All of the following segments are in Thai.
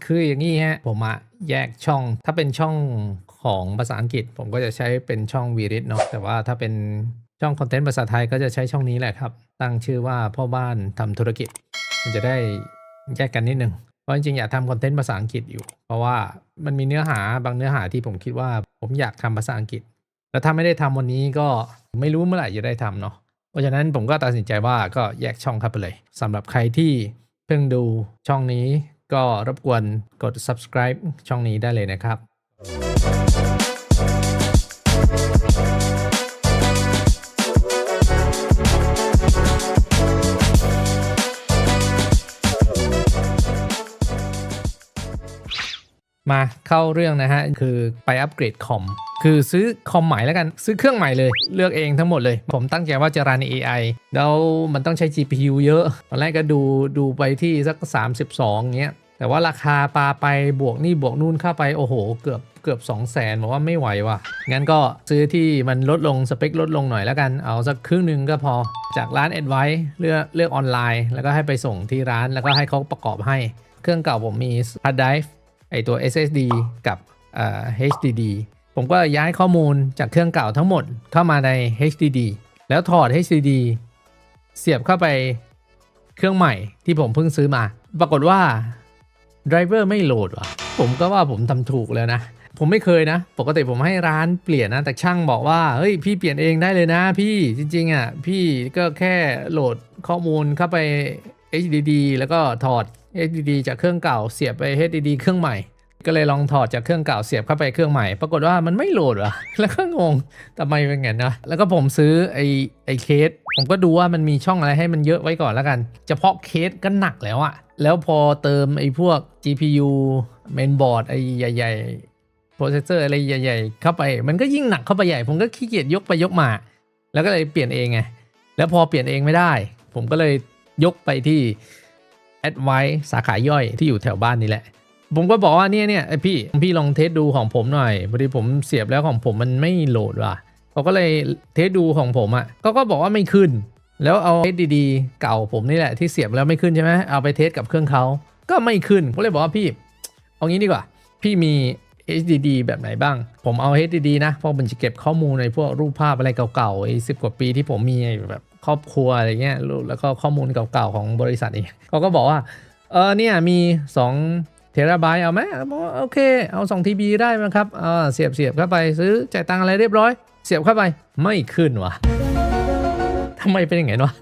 คืออย่างนี้ฮะผมแยกช่องถ้าเป็นช่องของภาษาอังกฤษผมก็จะใช้เป็นช่อง VRIT เนาะแต่ว่าถ้าเป็นช่องคอนเทนต์ภาษาไทยก็จะใช้ช่องนี้แหละครับตั้งชื่อว่าพ่อบ้านทำธุรกิจมันจะได้แยกกันนิดนึงเพราะจริงๆอยากทำคอนเทนต์ภาษาอังกฤษอยู่เพราะว่ามันมีเนื้อหาบางเนื้อหาที่ผมคิดว่าผมอยากทำภาษาอังกฤษแล้วถ้าไม่ได้ทำวันนี้ก็ไม่รู้เมื่อไหร่จะได้ทำเนาะเพราะฉะนั้นผมก็ตัดสินใจว่าก็แยกช่องครับไปเลยสำหรับใครที่เพิ่งดูช่องนี้ก็รบกวนกด subscribe ช่องนี้ได้เลยนะครับมาเข้าเรื่องนะฮะคือไปอัปเกรดคอมคือซื้อคอมใหม่แล้วกันซื้อเครื่องใหม่เลยเลือกเองทั้งหมดเลยผมตั้งใจว่าจะรัน AI แล้วมันต้องใช้ GPU เยอะตอนแรกก็ดูไปที่สัก32เงี้ยแต่ว่าราคาปาไปบวกนี่บวกนู่นเข้าไปโอ้โหเกือบ200,000บอกว่าไม่ไหวว่ะงั้นก็ซื้อที่มันลดลงสเปคลดลงหน่อยแล้วกันเอาสักครึ่งนึงก็พอจากร้าน Advice เลือกออนไลน์แล้วก็ให้ไปส่งที่ร้านแล้วก็ให้เขาประกอบให้เครื่องเก่าผมมี hard drive ไอตัว SSD กับHDD ผมก็ย้ายข้อมูลจากเครื่องเก่าทั้งหมดเข้ามาใน HDD แล้วถอด HDD เสียบเข้าไปเครื่องใหม่ที่ผมเพิ่งซื้อมาปรากฏว่าไดรเวอร์ไม่โหลดว่ะผมก็ว่าผมทำถูกแล้วนะผมไม่เคยนะปกติผมให้ร้านเปลี่ยนนะแต่ช่างบอกว่าเฮ้ยพี่เปลี่ยนเองได้เลยนะพี่จริงๆพี่ก็แค่โหลดข้อมูลเข้าไป HDD แล้วก็ถอด HDD จากเครื่องเก่าเสียบไป HDD เครื่องใหม่ก็เลยลองถอดจากเครื่องเก่าเสียบเข้าไปเครื่องใหม่ปรากฏว่ามันไม่โหลดว่ะแล้วก็งงทำไมเป็นอย่างนั้นนะแล้วก็ผมซื้อไอเคสผมก็ดูว่ามันมีช่องอะไรให้มันเยอะไว้ก่อนแล้วกันเฉพาะเคสก็หนักแล้วอะแล้วพอเติมไอพวก GPU mainboard ไอใหญ่ๆ processor อะไรใหญ่ๆเข้าไปมันก็ยิ่งหนักเข้าไปใหญ่ผมก็ขี้เกียจยกไปยกมาแล้วก็เลยเปลี่ยนเองไงแล้วพอเปลี่ยนเองไม่ได้ผมก็เลยยกไปที่ Advice สาขาย่อยที่อยู่แถวบ้านนี่แหละผมก็บอกว่าเนี่ยไอพี่ลองเทสดูของผมหน่อยพอดีผมเสียบแล้วของผมมันไม่โหลดว่ะเขาก็เลยเทสดูของผมก็บอกว่าไม่ขึ้นแล้วเอา HDD เก่าผมนี่แหละที่เสียบแล้วไม่ขึ้นใช่ไหมเอาไปเทสกับเครื่องเขาก็ไม่ขึ้นผมเลยบอกว่าพี่เอางี้ดีกว่าพี่มี HDD แบบไหนบ้างผมเอา HDD นะเพราะมันจะเก็บข้อมูลในพวกรูปภาพอะไรเก่าๆไอ้10 กว่าปีที่ผมมีแบบครอบครัวอะไรเงี้ยแล้วก็ข้อมูลเก่าๆของบริษัทเองเขาก็บอกว่าเนี่ยมี2 เทราไบต์เอาไหมบอกว่าโอเคเอา2 TB ได้ไหมครับเสียบเข้าไปซื้อจ่ายตังค์อะไรเรียบร้อยเสียบเข้าไปไม่ขึ้นวะทำไมเป็นอย่างไงวะ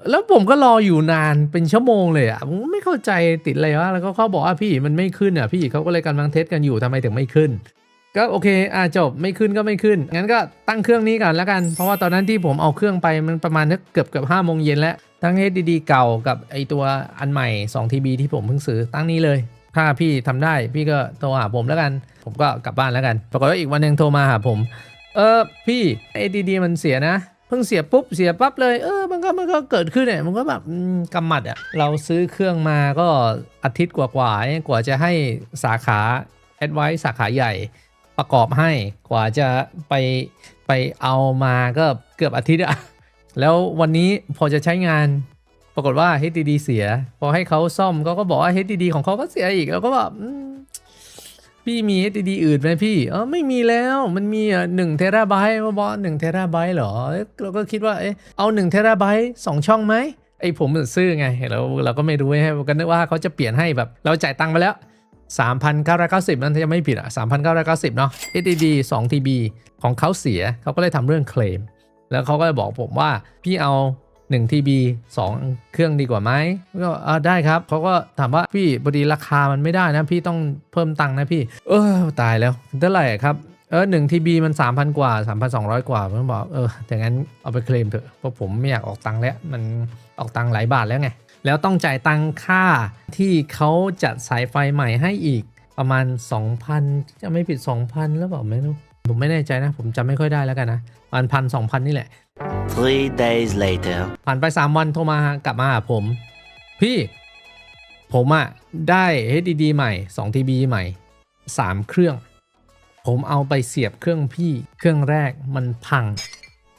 แล้วผมก็รออยู่นานเป็นชั่วโมงเลยผมไม่เข้าใจติดอะไรวะแล้วก็เขาบอกว่าพี่มันไม่ขึ้นพี่เขาก็เลยกำลังเทสกันอยู่ทำไมถึงไม่ขึ้นก็โอเคจบไม่ขึ้นก็ไม่ขึ้นงั้นก็ตั้งเครื่องนี้ก่อนแล้วกันเพราะว่าตอนนั้นที่ผมเอาเครื่องไปมันประมาณเกือบ5 โมงเย็นแล้วตั้ง HDD เก่ากับไอตัวอันใหม่2 TB ที่ผมเพิ่งซื้อตั้งนี้เลยถ้าพี่ทำได้พี่ก็โทรหาผมแล้วกันผมก็กลับบ้านแล้วกันปรากฏว่าอีกวันนึงโทรมาหาผมพี่ HDD มันเสียนะเพิ่งเสียปุ๊บเสียปั๊บเลยมันก็เกิดขึ้นเนี่ยมันก็แบบกำหมัดเราซื้อเครื่องมาก็อาทิตย์กว่าจะให้สาขา Advice สาขาใหญ่ประกอบให้กว่าจะไปเอามาก็เกือบอาทิตย์แล้ววันนี้พอจะใช้งานปรากฏว่า HDD เสียพอให้เขาซ่อมก็บอกว่า HDD ของเขาก็เสียอีกแล้วก็แบบพี่มี HDD อื่นไหมพี่ไม่มีแล้วมันมี1 เทราไบต์บอก1 เทราไบต์เหรอเราก็คิดว่าเอา1 เทราไบต์2 ช่องไหมผมซื่อไงเราก็ไม่รู้ไงก็นึกว่าเขาจะเปลี่ยนให้แบบเราจ่ายตังค์ไปแล้ว3,990นั่นจะไม่ผิด3,990เนาะ HDD 2 TB ของเขาเสียเขาก็เลยทำเรื่องเคลมแล้วเขาก็เลยบอกผมว่าพี่เอา1 TB 2 เครื่องดีกว่าไหมก็ได้ครับเขาก็ถามว่าพี่พอดีราคามันไม่ได้นะพี่ต้องเพิ่มตังค์นะพี่ตายแล้วเท่าไหร่ครับ1 TB มัน 3,000 กว่า 3,200 กว่าผมบอกแต่งั้นเอาไปเคลมเถอะเพราะผมไม่อยากออกตังค์แล้วมันออกตังค์หลายบาทแล้วไงแล้วต้องจ่ายตังค่าที่เขาจัดสายไฟใหม่ให้อีกประมาณ 2,000 จะไม่ผิด 2,000 แล้วเปล่าไม่รู้ผมไม่แน่ใจนะผมจำไม่ค่อยได้แล้วกันนะประมาณ 1,000-2,000 นี่แหละ 3 days later ผ่านไป3 วันโทรมากลับมาหาพี่ผมได้ HDD ใหม่2 TB ใหม่3 เครื่องผมเอาไปเสียบเครื่องพี่เครื่องแรกมันพัง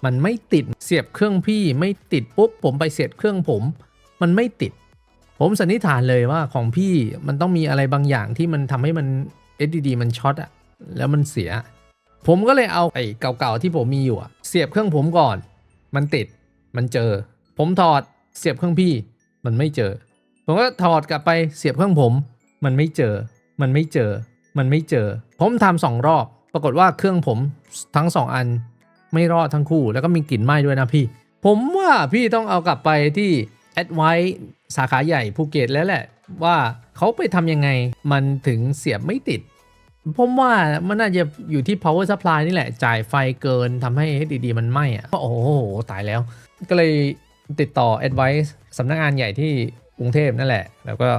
มันไม่ติดเสียบเครื่องพี่ไม่ติดปุ๊บผมไปเสียบเครื่องผมมันไม่ติดผมสันนิษฐานเลยว่าของพี่มันต้องมีอะไรบางอย่างที่มันทำให้มัน SSD มันช็อตอะแล้วมันเสียผมก็เลยเอาไอ้เก่าๆที่ผมมีอยู่อะเสียบเครื่องผมก่อนมันติดมันเจอผมถอดเสียบเครื่องพี่มันไม่เจอผมก็ถอดกลับไปเสียบเครื่องผมมันไม่เจอมันไม่เจอมันไม่เจอผมทำ2 รอบปรากฏว่าเครื่องผมทั้ง2 อันไม่รอดทั้งคู่แล้วก็มีกลิ่นไหม้ด้วยนะพี่ผมว่าพี่ต้องเอากลับไปที่ Advice สาขาใหญ่ภูเก็ตแล้วแหละว่าเขาไปทำยังไงมันถึงเสียบไม่ติดผมว่ามันน่าจะอยู่ที่ power supply นี่แหละจ่ายไฟเกินทำให้ HDD มันไหม้อะโอ้โหตายแล้วก็เลยติดต่อ Advice สำนักงานใหญ่ที่กรุงเทพนั่นแหละแล้วก็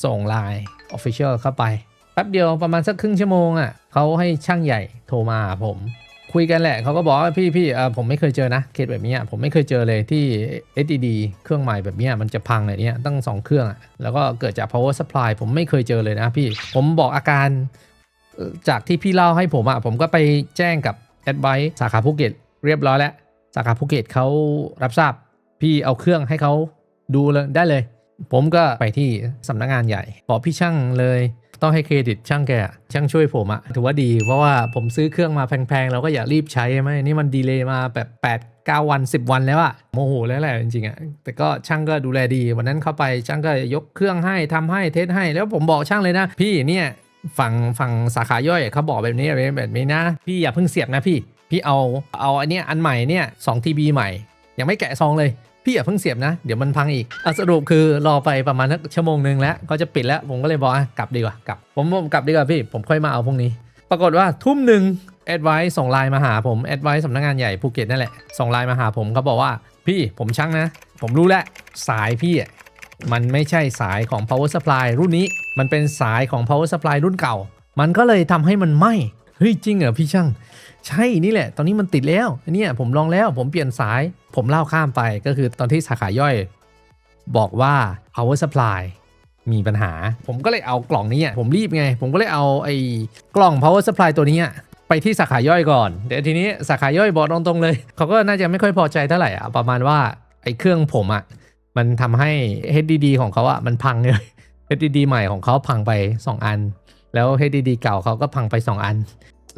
ส่งไลน์ Official เข้าไปแป๊บเดียวประมาณสักครึ่งชั่วโมงอ่ะเขาให้ช่างใหญ่โทรมาหาผมคุยกันแหละเขาก็บอกว่าพี่ผมไม่เคยเจอนะเคสแบบนี้ผมไม่เคยเจอเลยที่ SSD เครื่องใหม่แบบนี้มันจะพังเลยเนี่ยตั้ง2 เครื่องอ่ะแล้วก็เกิดจาก power supply ผมไม่เคยเจอเลยนะพี่ผมบอกอาการจากที่พี่เล่าให้ผมอ่ะผมก็ไปแจ้งกับ Advice สาขาภูเก็ตเรียบร้อยแล้วสาขาภูเก็ตเขารับทราบพี่เอาเครื่องให้เขาดูเลยได้เลยผมก็ไปที่สำนักงานใหญ่บอกพี่ช่างเลยต้องให้เครดิตช่างแกช่างช่วยผมอะถือว่าดีเพราะว่าผมซื้อเครื่องมาแพงๆเราก็อยากรีบใช้ใช่ไหมนี่มันดีเลย์มาแบบ8-9 วัน10 วันแล้วอะโมโหแล้วแหละจริงๆอะแต่ก็ช่างก็ดูแลดีวันนั้นเข้าไปช่างก็ยกเครื่องให้ทำให้เทสให้แล้วผมบอกช่างเลยนะพี่เนี่ยฝั่งสาขาย่อยเขาบอกแบบนี้แบบนี้นะพี่อย่าเพิ่งเสียบนะพี่เอาอันเนี้ยอันใหม่เนี่ย2 TB ใหม่ยังไม่แกะซองเลยพี่อย่าเพิ่งเสียบนะเดี๋ยวมันพังอีกสรุปคือรอไปประมาณชั่วโมงนึงแล้วก็จะปิดแล้วผมก็เลยบอกกลับดีกว่ากลับผมกลับดีกว่าพี่ผมค่อยมาเอาพรุ่งนี้ปรากฏว่าทุ่มหนึ่ง Advice ส่งไลน์มาหาผม Advice สำนักงานใหญ่ภูเก็ตนั่นแหละส่งไลน์มาหาผมเขาบอกว่าพี่ผมช่างนะผมรู้แล้วสายพี่มันไม่ใช่สายของ power supply รุ่นนี้มันเป็นสายของ power supply รุ่นเก่ามันก็เลยทำให้มันไหม้เฮ้ยจริงเหรอพี่ช่างใช่นี่แหละตอนนี้มันติดแล้วเนี่ยผมลองแล้วผมเปลี่ยนสายผมเล่าข้ามไปก็คือตอนที่สาขาย่อยบอกว่า power supply มีปัญหาผมก็เลยเอากล่องนี้ผมรีบไงผมก็เลยเอาไอ้กล่อง power supply ตัวนี้ไปที่สาขาย่อยก่อนเดี๋ยวทีนี้สาขาย่อยบอกตรงๆเลยเขาก็น่าจะไม่ค่อยพอใจเท่าไหร่ประมาณว่าไอ้เครื่องผมมันทำให้ HDD ของเขามันพังเลย HDD ใหม่ของเขาพังไป2 อันแล้ว HDD เก่าเขาก็พังไป2 อัน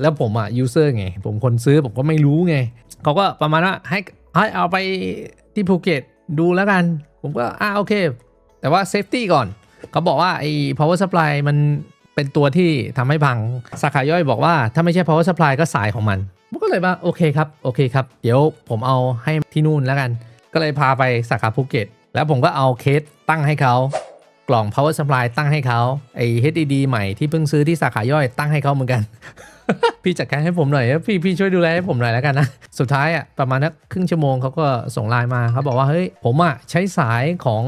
แล้วผมยูเซอร์ไงผมคนซื้อผมก็ไม่รู้ไงเขาก็ประมาณว่าให้เอาไปที่ภูเก็ตดูแล้วกันผมก็โอเคแต่ว่าเซฟตี้ก่อนเขาบอกว่าไอ้ power supply มันเป็นตัวที่ทำให้พังสาขาย่อยบอกว่าถ้าไม่ใช่ power supply ก็สายของมันผมก็เลยว่าโอเคครับเดี๋ยวผมเอาให้ที่นู่นแล้วกันก็เลยพาไปสาขาภูเก็ตแล้วผมก็เอาเคสตั้งให้เขากล่อง power supply ตั้งให้เขาไอ้ HDD ใหม่ที่เพิ่งซื้อที่สาขาย่อยตั้งให้เขาเหมือนกัน พี่จัดการให้ผมหน่อยพี่ช่วยดูแลให้ผมหน่อยแล้วกันนะสุดท้ายประมาณครึ่งชั่วโมงเขาก็ส่งไลน์มาเขาบอกว่าเฮ้ยผมใช้สายของ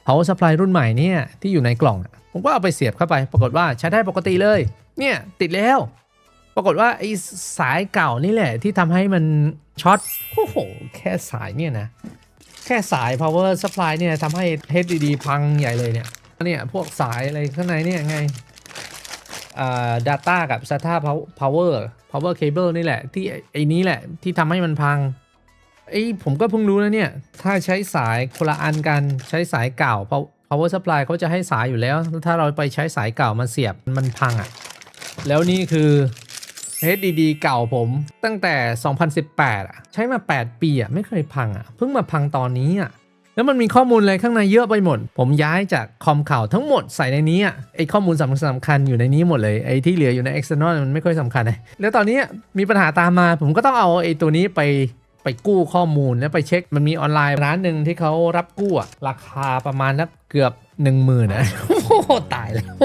power supply รุ่นใหม่เนี่ยที่อยู่ในกล่องผมก็เอาไปเสียบเข้าไปปรากฏว่าใช้ได้ปกติเลยเนี่ยติดแล้วปรากฏว่าไอ้สายเก่านี่แหละที่ทำให้มันช็อตโอ้โหแค่สายเนี่ยนะแค่สาย power supply เนี่ยทำให้ HDD พังใหญ่เลยเนี่ยพวกสายอะไรข้างในเนี่ยไงdata กับ SATA power cable นี่แหละที่ไอ้นี้แหละที่ทำให้มันพังผมก็เพิ่งรู้นะเนี่ยถ้าใช้สายคนละอันกันใช้สายเก่า power supply เขาจะให้สายอยู่แล้วถ้าเราไปใช้สายเก่ามาเสียบมันพังแล้วนี่คือ HDD เก่าผมตั้งแต่ 2018 ใช้มา8 ปีไม่เคยพังเพิ่งมาพังตอนนี้แล้วมันมีข้อมูลอะไรข้างในเยอะไปหมดผมย้ายจากคอมข่าวทั้งหมดใส่ในนี้ไอ้ข้อมูลสำคัญอยู่ในนี้หมดเลยไอ้ที่เหลืออยู่ใน external มันไม่ค่อยสำคัญแล้วตอนนี้มีปัญหาตามมาผมก็ต้องเอาไอ้ตัวนี้ไปกู้ข้อมูลแล้วไปเช็คมันมีออนไลน์ร้านหนึ่งที่เขารับกู้ราคาประมาณเกือบ 10,000 โอ้โหตายแล้ว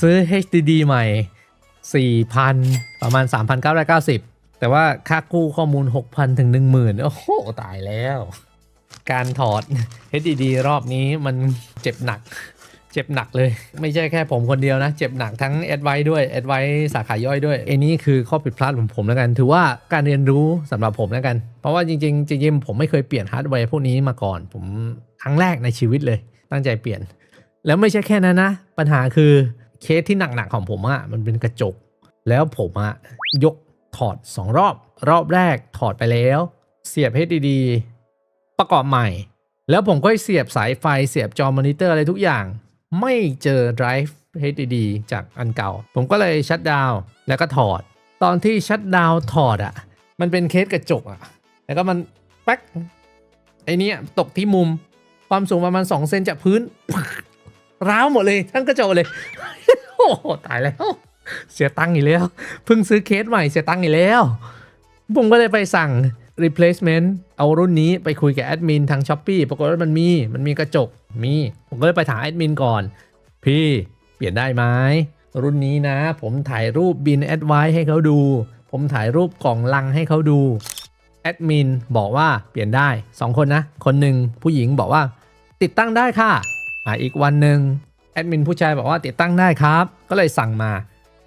ซื้อ HDD ใหม่ 4,000 ประมาณ 3,990 แต่ว่าค่ากู้ข้อมูล 6,000 ถึง 10,000 โอ้โหตายแล้วการถอด HDD รอบนี้มันเจ็บหนักเลยไม่ใช่แค่ผมคนเดียวนะเจ็บหนักทั้ง Advice ด้วย Advice สาขาย่อยด้วยนี่คือข้อผิดพลาดของผมแล้วกันถือว่าการเรียนรู้สำหรับผมแล้วกันเพราะว่าจริงผมไม่เคยเปลี่ยนฮาร์ดแวร์พวกนี้มาก่อนผมครั้งแรกในชีวิตเลยตั้งใจเปลี่ยนแล้วไม่ใช่แค่นั้นนะปัญหาคือเคสที่หนักๆของผมมันเป็นกระจก แล้วผมยกถอด2 รอบแรกถอดไปแล้ว เสียบ HDD ประกอบใหม่ แล้วผมก็เสียบสายไฟเสียบจอมอนิเตอร์อะไรทุกอย่างไม่เจอ drive HDD จากอันเก่าผมก็เลยชัตดาวน์แล้วก็ถอดตอนที่ชัตดาวน์ถอดอ่ะมันเป็นเคสกระจกอ่ะแล้วก็มันแป๊กไอเนี้ยตกที่มุมความสูงประมาณ2 เซนจากพื้น ร้าวหมดเลยทั้งกระจกเลย โอ้โหตายแล้วเสียตังค์อีกแล้วเพิ่งซื้อเคสใหม่เสียตังค์อีกแล้วผมก็เลยไปสั่ง replacement เอารุ่นนี้ไปคุยกับแอดมินทาง Shopee ปรากฏว่ามันมีกระจกผมก็เลยไปถามแอดมินก่อนพี่เปลี่ยนได้ไหมรุ่นนี้นะผมถ่ายรูปบินแอดไวให้เขาดูผมถ่ายรูปกล่องลังให้เขาดูแอดมินบอกว่าเปลี่ยนได้2 คนนะคนหนึ่งผู้หญิงบอกว่าติดตั้งได้ค่ะอีกวันหนึ่งแอดมินผู้ชายบอกว่าติดตั้งได้ครับก็เลยสั่งมา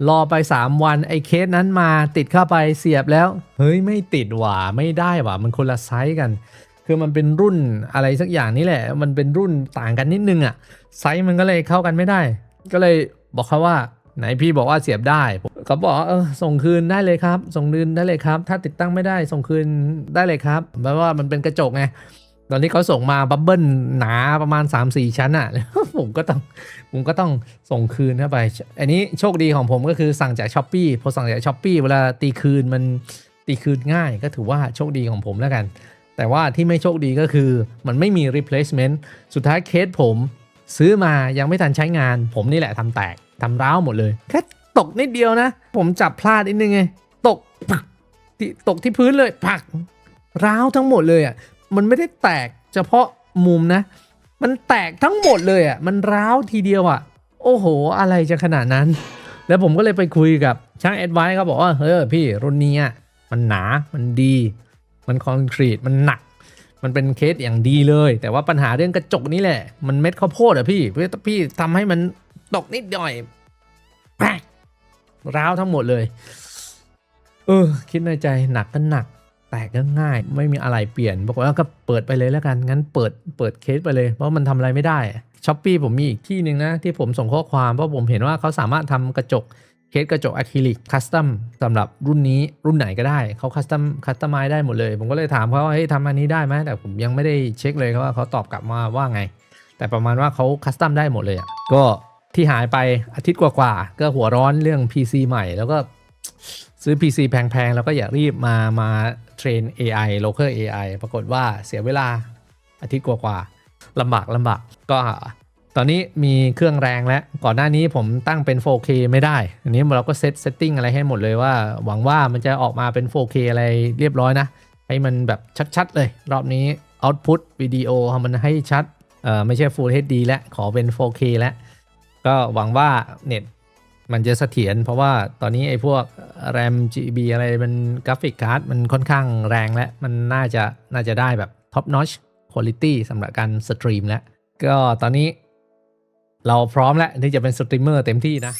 รอไป3 วันไอ้เคสนั้นมาติดเข้าไปเสียบแล้วเฮ้ยไม่ติดหว่าไม่ได้หว่ามันคนละไซส์กันคือมันเป็นรุ่นอะไรสักอย่างนี่แหละมันเป็นรุ่นต่างกันนิดนึงอ่ะไซส์มันก็เลยเข้ากันไม่ได้ก็เลยบอกเขาว่าไหนพี่บอกว่าเสียบได้เขาบอกส่งคืนได้เลยครับส่งคืนได้เลยครับถ้าติดตั้งไม่ได้ส่งคืนได้เลยครับเพราะว่ามันเป็นกระจกไงตอนนี้เขาส่งมาบับเบิ้ลหนาประมาณ 3-4 ชั้นอ่ะ ผมก็ต้องส่งคืนเข้าไปอันนี้โชคดีของผมก็คือสั่งจาก Shopee พอสั่งจาก Shopee เวลาตีคืนมันตีคืนง่ายก็ถือว่าโชคดีของผมแล้วกันแต่ว่าที่ไม่โชคดีก็คือมันไม่มี replacement สุดท้ายเคสผมซื้อมายังไม่ทันใช้งานผมนี่แหละทำแตกทำร้าวหมดเลยแค่ตกนิดเดียวนะผมจับพลาดนิดนึงไงตกที่พื้นเลยผักร้าวทั้งหมดเลยอ่ะมันไม่ได้แตกเฉพาะมุมนะมันแตกทั้งหมดเลยอ่ะมันร้าวทีเดียวอ่ะโอ้โหอะไรจะขนาดนั้นแล้วผมก็เลยไปคุยกับช่างแอดไวซ์เขาบอกว่าเฮ้ยพี่รุ่นนี้อ่ะมันหนามันดีมันคอนกรีตมันหนักมันเป็นเคสอย่างดีเลยแต่ว่าปัญหาเรื่องกระจกนี่แหละมันเม็ดข้าวโพดอ่ะพี่ทำให้มันตกนิดหน่อยร้าวทั้งหมดเลยคิดในใจหนักก็หนักแตกก็ง่ายไม่มีอะไรเปลี่ยนบอกว่าก็เปิดไปเลยแล้วกันงั้นเปิดเคสไปเลยเพราะมันทำอะไรไม่ได้ Shopee ผมมีอีกที่หนึ่งนะที่ผมส่งข้อความเพราะผมเห็นว่าเขาสามารถทำกระจกเคสกระจกอะคริลิกคัสตัมสำหรับรุ่นนี้รุ่นไหนก็ได้เขาคัสตัมไมได้หมดเลยผมก็เลยถามเขาว่าเฮ้ยทำอันนี้ได้ไหมแต่ผมยังไม่ได้เช็คเลยว่าเขาตอบกลับมาว่าไงแต่ประมาณว่าเขาคัสตัมได้หมดเลยอ่ะก็ที่หายไปอาทิตย์กว่าๆก็หัวร้อนเรื่อง PC ใหม่แล้วก็ซื้อ PC แพงๆแล้วก็อยากรีบมาเทรน AI local AI ปรากฏว่าเสียเวลาอาทิตย์กว่าๆลำบากก็ตอนนี้มีเครื่องแรงแล้วก่อนหน้านี้ผมตั้งเป็น 4K ไม่ได้อันนี้เราก็เซตติ้งอะไรให้หมดเลยว่าหวังว่ามันจะออกมาเป็น 4K อะไรเรียบร้อยนะให้มันแบบชัดๆเลยรอบนี้ output วิดีโอมันให้ชัดไม่ใช่ Full HD แล้วขอเป็น 4K แล้วก็หวังว่าเน็ตมันจะเสถียรเพราะว่าตอนนี้ไอ้พวก RAM GB อะไรมันกราฟิกการ์ดมันค่อนข้างแรงและมันน่าจะได้แบบ top notch quality สำหรับการสตรีมแล้วก็ตอนนี้เราพร้อมแล้วที่จะเป็นสตรีมเมอร์เต็มที่นะ